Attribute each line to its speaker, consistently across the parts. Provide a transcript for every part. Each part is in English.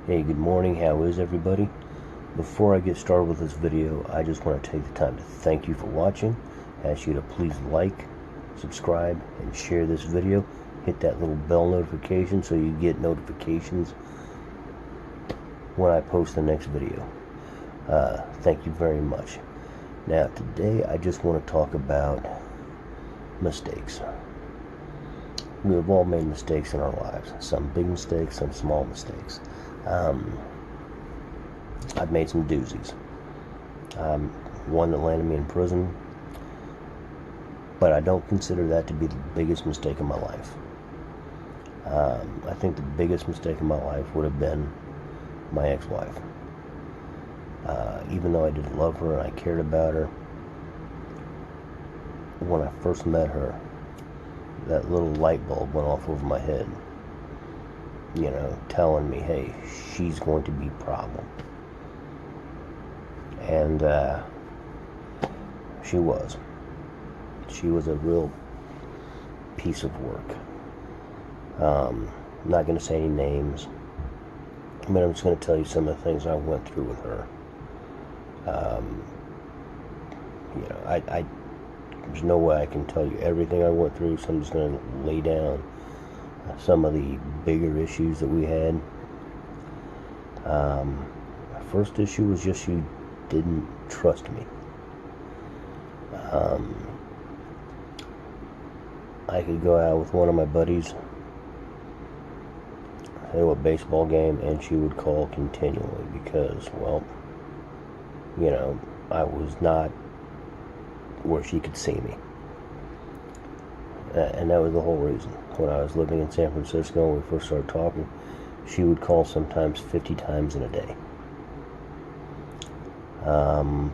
Speaker 1: Hey, good morning. How is everybody? Before I get started with this video, I just want to take the time to thank you for watching. Ask you to please like, subscribe, and share this video. Hit that little bell notification so you get notifications when I post the next video. Thank you very much. Now, today I just want to talk about mistakes. We have all made mistakes in our lives. Some big mistakes, some small mistakes. I've made some doozies. One that landed me in prison, but I don't consider that to be the biggest mistake of my life. I think the biggest mistake of my life would have been my ex-wife. Even though I did love her and I cared about her, when I first met her, that little light bulb went off over my head, telling me, hey, she's going to be a problem. And she was. She was a real piece of work. I'm not going to say any names, but I'm just going to tell you some of the things I went through with her. There's no way I can tell you everything I went through, so I'm just going to lay down some of the bigger issues that we had. First issue was just she didn't trust me. I could go out with one of my buddies to a baseball game, and she would call continually because, I was not where she could see me. And that was the whole reason. When I was living in San Francisco and we first started talking, she would call sometimes 50 times in a day. No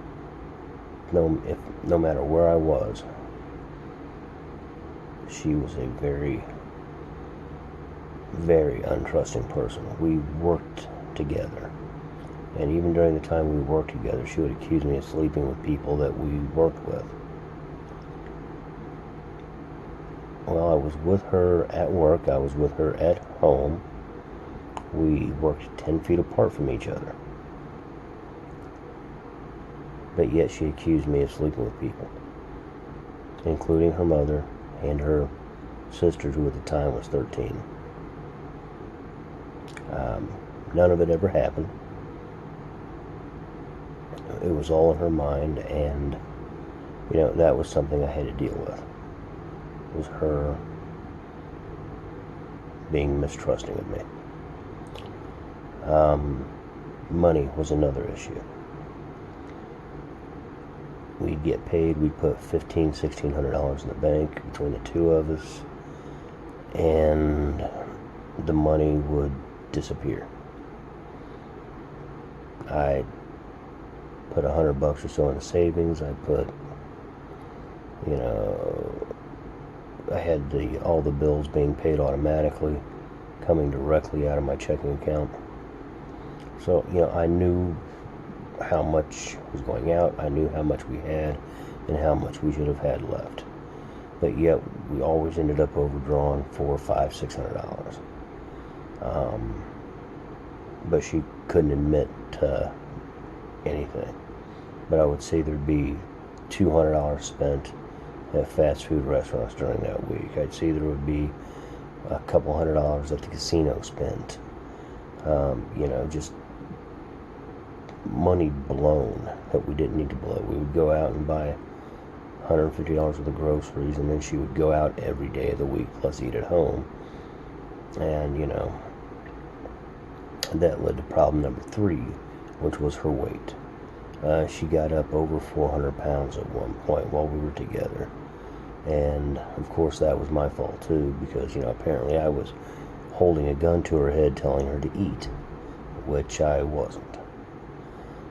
Speaker 1: matter where I was, she was a very, very untrusting person. We worked together, and even during the time we worked together, she would accuse me of sleeping with people that we worked with. Well, I was with her at work, I was with her at home. We worked 10 feet apart from each other. But yet she accused me of sleeping with people, including her mother and her sister, who at the time was 13. None of it ever happened. It was all in her mind, and that was something I had to deal with. It was her being mistrusting of me. Money was another issue. We'd get paid, we'd put $1,500, $1,600 in the bank between the two of us, and the money would disappear. I put $100 or so in the savings. I put, I had all the bills being paid automatically, coming directly out of my checking account. So, I knew how much was going out, I knew how much we had, and how much we should have had left. But yet, we always ended up overdrawn $400, $500, $600. But she couldn't admit to anything. But I would say there'd be $200 spent at fast food restaurants during that week. I'd say there would be a couple $100 at the casino spent. Just money blown that we didn't need to blow. We would go out and buy $150 worth of groceries, and then she would go out every day of the week plus eat at home. And that led to problem number 3, which was her weight. She got up over 400 pounds at one point while we were together. And of course that was my fault too, because apparently I was holding a gun to her head telling her to eat, which I wasn't.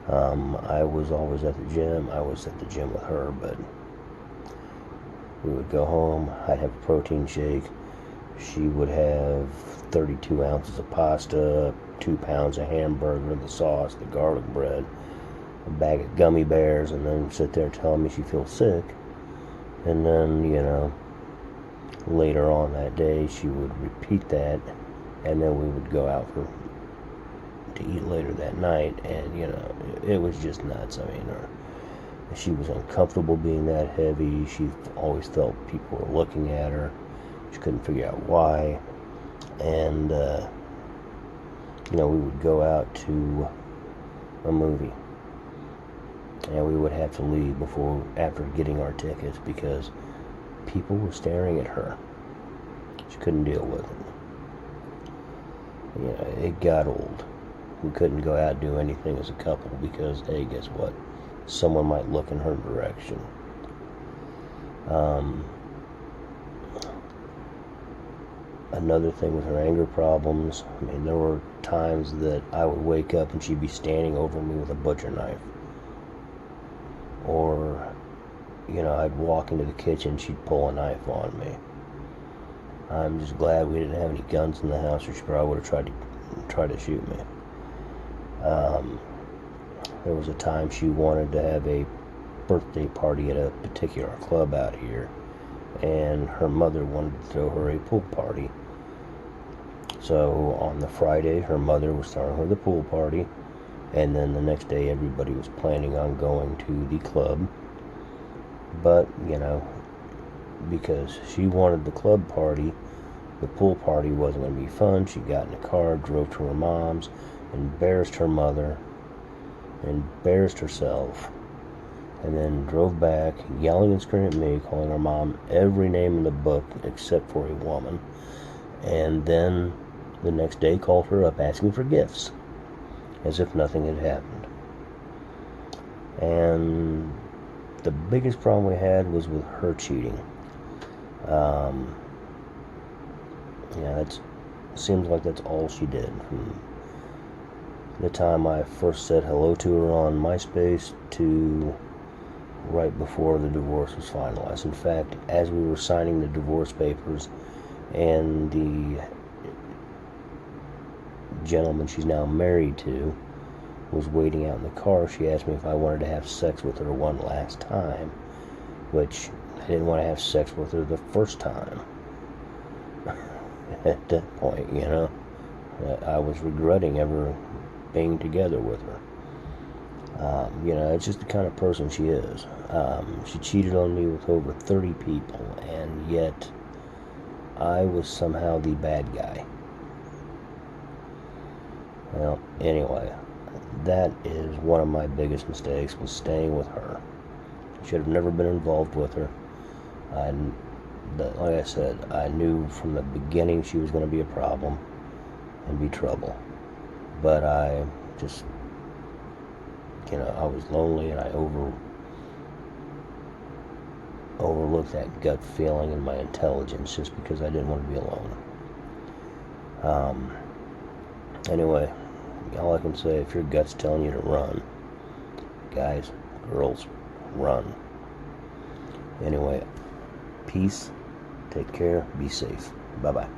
Speaker 1: I was always at the gym. I was at the gym with her, but we would go home, I'd have a protein shake, she would have 32 ounces of pasta, 2 pounds of hamburger, the sauce, the garlic bread, a bag of gummy bears, and then sit there telling me she feels sick. And then, later on that day, she would repeat that, and then we would go out for to eat later that night, and it was just nuts. I mean, she was uncomfortable being that heavy. She always felt people were looking at her. She couldn't figure out why. And we would go out to a movie, and we would have to leave after getting our tickets because people were staring at her. She couldn't deal with it. It got old. We couldn't go out and do anything as a couple because, hey, guess what? Someone might look in her direction. Another thing with her anger problems, I mean, there were times that I would wake up and she'd be standing over me with a butcher knife. Or, I'd walk into the kitchen, she'd pull a knife on me. I'm just glad we didn't have any guns in the house, or she probably would have tried to shoot me. There was a time she wanted to have a birthday party at a particular club out here, and her mother wanted to throw her a pool party. So on the Friday, her mother was throwing her the pool party, and then the next day everybody was planning on going to the club. But, because she wanted the club party, the pool party wasn't going to be fun. She got in a car, drove to her mom's, embarrassed her mother, embarrassed herself, and then drove back, yelling and screaming at me, calling her mom every name in the book except for a woman. And then the next day called her up asking for gifts, as if nothing had happened. And the biggest problem we had was with her cheating. It seems like that's all she did. From the time I first said hello to her on MySpace to right before the divorce was finalized. In fact, as we were signing the divorce papers and the gentleman she's now married to was waiting out in the car, she asked me if I wanted to have sex with her one last time, which I didn't want to have sex with her the first time. At that point, I was regretting ever being together with her. It's just the kind of person she is. She cheated on me with over 30 people, and yet I was somehow the bad guy. Well, anyway, that is one of my biggest mistakes, was staying with her. I should have never been involved with her. Like I said, I knew from the beginning she was going to be a problem and be trouble. But I just, I was lonely, and I overlooked that gut feeling and my intelligence just because I didn't want to be alone. Anyway, all I can say, if your gut's telling you to run, guys, girls, run. Anyway, peace, take care, be safe. Bye-bye.